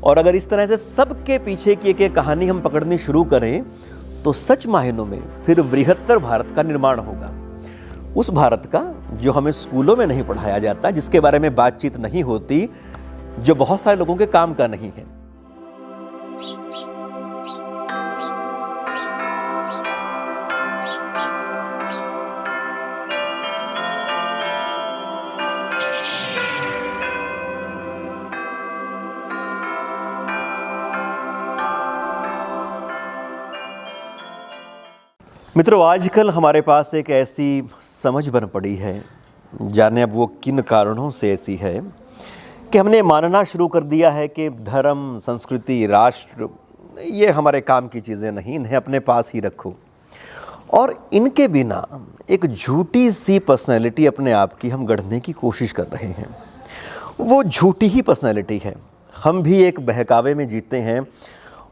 और अगर इस तरह से सबके पीछे की एक कहानी हम पकड़नी शुरू करें तो सच मायनों में फिर बृहत्तर भारत का निर्माण होगा। उस भारत का जो हमें स्कूलों में नहीं पढ़ाया जाता, जिसके बारे में बातचीत नहीं होती, जो बहुत सारे लोगों के काम का नहीं है। मित्रों, आजकल हमारे पास एक ऐसी समझ बन पड़ी है, जाने अब वो किन कारणों से ऐसी है, कि हमने मानना शुरू कर दिया है कि धर्म, संस्कृति, राष्ट्र ये हमारे काम की चीज़ें नहीं, इन्हें अपने पास ही रखो। और इनके बिना एक झूठी सी पर्सनैलिटी अपने आप की हम गढ़ने की कोशिश कर रहे हैं। वो झूठी ही पर्सनैलिटी है। हम भी एक बहकावे में जीते हैं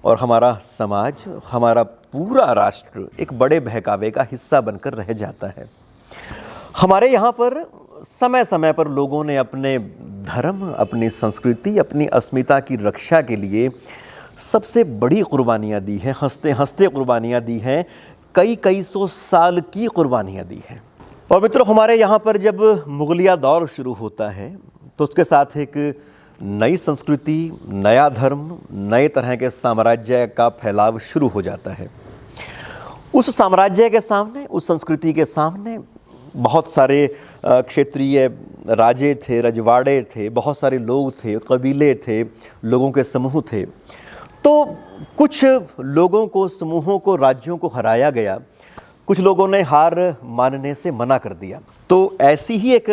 और हमारा समाज, हमारा पूरा राष्ट्र एक बड़े बहकावे का हिस्सा बनकर रह जाता है। हमारे यहाँ पर समय समय पर लोगों ने अपने धर्म, अपनी संस्कृति, अपनी अस्मिता की रक्षा के लिए सबसे बड़ी कुर्बानियाँ दी हैं, हंसते हंसते कुर्बानियाँ दी हैं, कई सौ साल की कुर्बानियाँ दी हैं। और मित्रों, हमारे यहाँ पर जब मुगलिया दौर शुरू होता है तो उसके साथ एक नई संस्कृति, नया धर्म, नए तरह के साम्राज्य का फैलाव शुरू हो जाता है। उस साम्राज्य के सामने, उस संस्कृति के सामने बहुत सारे क्षेत्रीय राजे थे, रजवाड़े थे, बहुत सारे लोग थे, कबीले थे, लोगों के समूह थे। तो कुछ लोगों को, समूहों को, राज्यों को हराया गया, कुछ लोगों ने हार मानने से मना कर दिया। तो ऐसी ही एक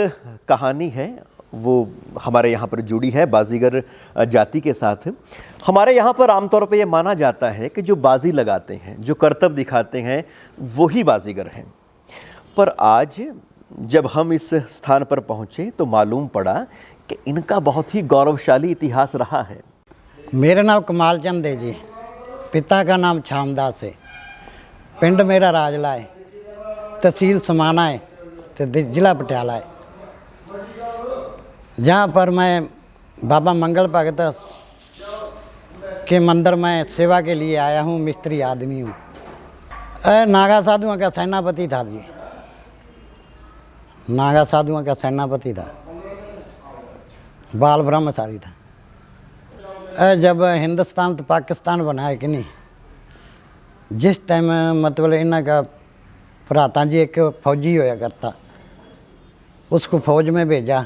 कहानी है, वो हमारे यहाँ पर जुड़ी है बाजीगर जाति के साथ। हमारे यहाँ पर आमतौर पे ये माना जाता है कि जो बाजी लगाते हैं, जो करतब दिखाते हैं, वही बाजीगर हैं। पर आज जब हम इस स्थान पर पहुँचे तो मालूम पड़ा कि इनका बहुत ही गौरवशाली इतिहास रहा है। मेरा नाम कमाल चंद है जी, पिता का नाम छामदास है, पिंड मेरा राजला है, तहसील समाना है, तो जिला पटियाला है। जहाँ पर मैं बाबा मंगल भगत के मंदिर में सेवा के लिए आया हूँ, मिस्त्री आदमी हूँ। नागा साधुओं का सेनापति था जी, नागा साधुओं का सेनापति था, बाल ब्रह्मचारी था। जब हिंदुस्तान तो पाकिस्तान बना है कि नहीं, जिस टाइम मतलब इन्हों का भराता जी एक फौजी होया करता, उसको फौज में भेजा।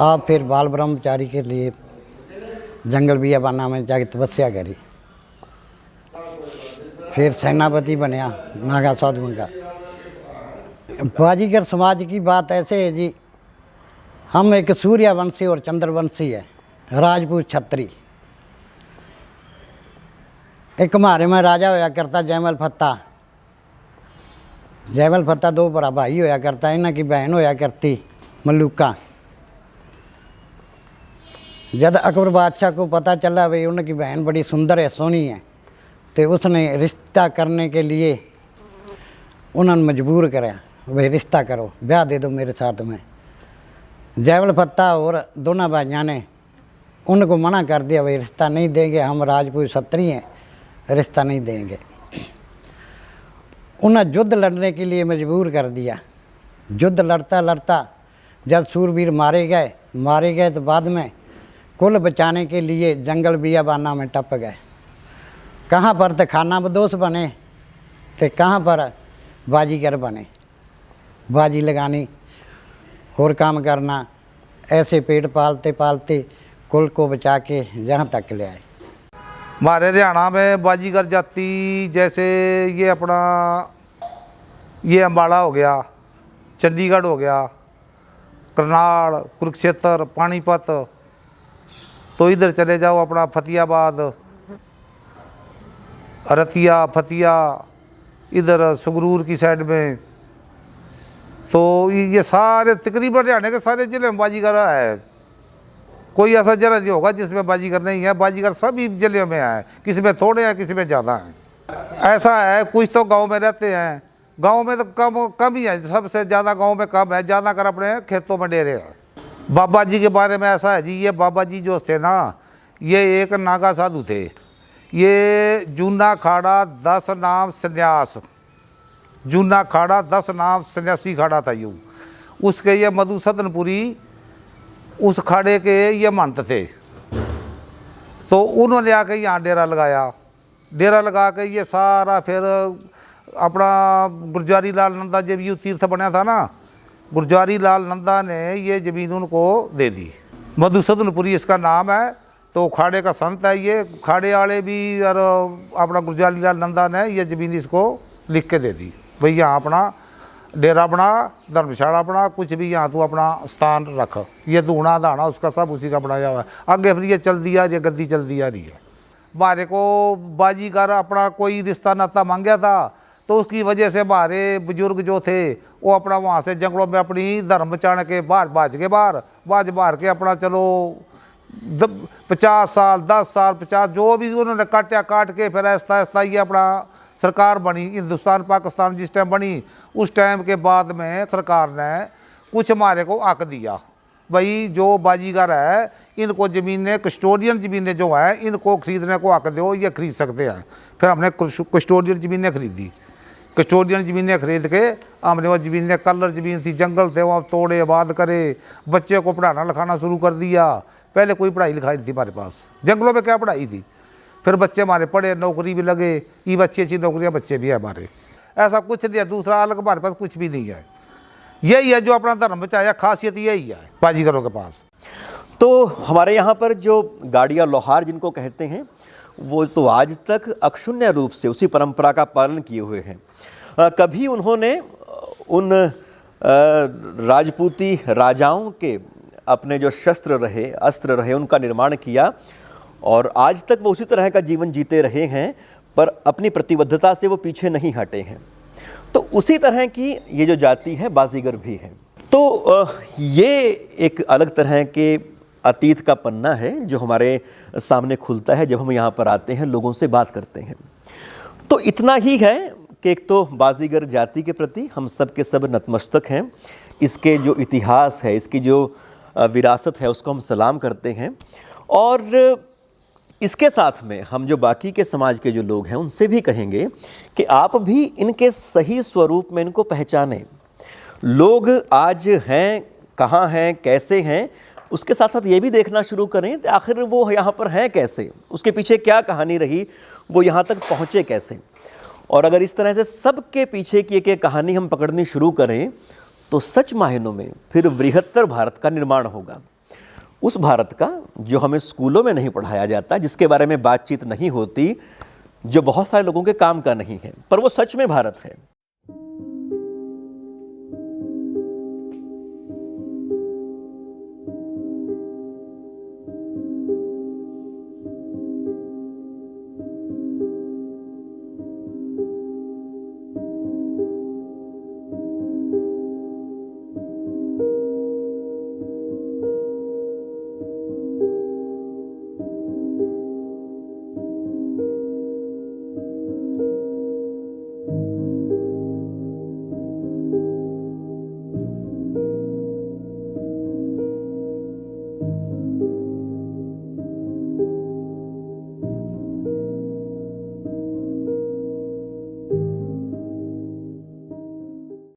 आप फिर बाल ब्रह्मचारी के लिए जंगल बियाबाना में जाके तपस्या करी, फिर सेनापति बनया नागा साधुओं का। बाजीगर समाज की बात ऐसे है जी, हम एक सूर्यवंशी और चंद्रवंशी है, राजपूत छत्री। एक हमारे में राजा होया करता जयमल फत्ता, जयमल फत्ता दो भरा भाई होया करता, इन्हों की बहन होया करती मल्लुका। जब अकबर बादशाह को पता चला भाई उनकी बहन बड़ी सुंदर है, सोनी है, तो उसने रिश्ता करने के लिए उन्होंने मजबूर कराया, भाई रिश्ता करो, ब्याह दे दो मेरे साथ में। जयमल फत्ता और दोनों भाइयों ने उनको मना कर दिया, भाई रिश्ता नहीं देंगे, हम राजपूत क्षत्रिय हैं, रिश्ता नहीं देंगे। उन्हें युद्ध लड़ने के लिए मजबूर कर दिया। युद्ध लड़ता लड़ता जब सूरवीर मारे गए तो बाद में कुल बचाने के लिए जंगल बियाबाना में टप गए। कहाँ पर तो खाना बदोश बने, तो कहाँ पर बाजीगर बने, बाजी लगानी और काम करना। ऐसे पेट पालते पालते कुल को बचा के यहाँ तक ले आए। हमारे हरियाणा में बाजीगर जाति जैसे ये अपना ये अम्बाला हो गया, चंडीगढ़ हो गया, करनाल, कुरुक्षेत्र, पानीपत, तो इधर चले जाओ अपना फतेहाबाद, रतिया, फतिया, इधर संगरूर की साइड में, तो ये सारे तकरीबन हरियाणा के सारे ज़िले में बाजीगर है। कोई ऐसा ज़िला नहीं होगा जिसमें बाजीगर नहीं है। बाजीगर सभी ज़िले में है, किसी में थोड़े हैं, किसी में ज़्यादा हैं। ऐसा है कुछ तो गांव में रहते हैं, गांव में तो कम ही है, सबसे ज़्यादा गांव में कम है, ज़्यादा कर अपने खेतों में डेरे हैं। बाबा जी के बारे में ऐसा है जी, ये बाबा जी जो थे ना, ये एक नागा साधु थे। ये जूना खाड़ा 10 नाम संन्यास, जूना खाड़ा 10 नाम सन्यासी खाड़ा था यूँ। उसके ये मधुसूदनपुरी उस खाड़े के ये महंत थे। तो उन्होंने आके यहाँ डेरा लगाया। डेरा लगा के ये सारा फिर अपना गुरजारी लाल नंदा जब यूँ तीर्थ बना था ना, गुरजारी लाल नंदा ने ये ज़मीन उनको दे दी। मधुसूदनपुरी इसका नाम है। तो खाड़े का संत है ये। खाड़े वाले भी और अपना गुरजारी लाल नंदा ने ये ज़मीन इसको लिख के दे दी, भाई यहाँ अपना डेरा बना, धर्मशाला बना, कुछ भी यहाँ तू अपना स्थान रख। ये दूना दाना उसका सब उसी का बनाया हुआ है। आगे फिर ये चल दिया, ये गद्दी चल दिया रही है। हमारे को बाजीगर अपना कोई रिश्ता नाता मांगा था, तो उसकी वजह से हमारे बुजुर्ग जो थे वो अपना वहाँ से जंगलों में अपनी धर्म बचाने के बाहर बाज के अपना चलो 50 साल 10 साल 50 जो भी उन्होंने काट के फिर ऐसा ऐसा ये अपना सरकार बनी हिंदुस्तान पाकिस्तान जिस टाइम बनी, उस टाइम के बाद में सरकार ने कुछ हमारे को हक दिया, भाई जो बाजीगर है इनको ज़मीनें कस्टोडियन ज़मीनें जो है इनको ख़रीदने को हक दो, ये खरीद सकते हैं। फिर हमने कस्टोडियन ज़मीनें खरीदी। कस्टोडियन ज़मीनें खरीद के हमने वो ज़मीनें कलर ज़मीन थी, जंगल थे, वहाँ तोड़े आबाद करे, बच्चे को पढ़ाना लिखाना शुरू कर दिया। पहले कोई पढ़ाई लिखाई नहीं थी हमारे पास, जंगलों में क्या पढ़ाई थी। फिर बच्चे हमारे पढ़े, नौकरी भी लगे, ये अच्छी अच्छी नौकरियाँ बच्चे भी है हमारे। ऐसा कुछ नहीं है दूसरा अलग हमारे पास कुछ भी नहीं है। यही है जो अपना धर्म बचाया, खासियत यही है बाजीगरों के पास। तो हमारे यहाँ पर जो गाड़िया लोहार जिनको कहते हैं वो तो आज तक अक्षुण्य रूप से उसी परंपरा का पालन किए हुए हैं। कभी उन्होंने उन राजपूती राजाओं के अपने जो शस्त्र रहे अस्त्र रहे उनका निर्माण किया और आज तक वो उसी तरह का जीवन जीते रहे हैं, पर अपनी प्रतिबद्धता से वो पीछे नहीं हटे हैं। तो उसी तरह की ये जो जाति है बाजीगर भी है। तो ये एक अलग तरह के अतीत का पन्ना है जो हमारे सामने खुलता है जब हम यहाँ पर आते हैं, लोगों से बात करते हैं। तो इतना ही है कि एक तो बाजीगर जाति के प्रति हम सब के सब नतमस्तक हैं। इसके जो इतिहास है, इसकी जो विरासत है उसको हम सलाम करते हैं। और इसके साथ में हम जो बाकी के समाज के जो लोग हैं उनसे भी कहेंगे कि आप भी इनके सही स्वरूप में इनको पहचानें। लोग आज हैं, कहाँ हैं, कैसे हैं, उसके साथ साथ ये भी देखना शुरू करें कि आखिर वो यहाँ पर हैं कैसे, उसके पीछे क्या कहानी रही, वो यहाँ तक पहुँचे कैसे। और अगर इस तरह से सबके पीछे की एक कहानी हम पकड़नी शुरू करें तो सच मायनों में फिर बृहत्तर भारत का निर्माण होगा। उस भारत का जो हमें स्कूलों में नहीं पढ़ाया जाता, जिसके बारे में बातचीत नहीं होती, जो बहुत सारे लोगों के काम का नहीं है, पर वो सच में भारत है।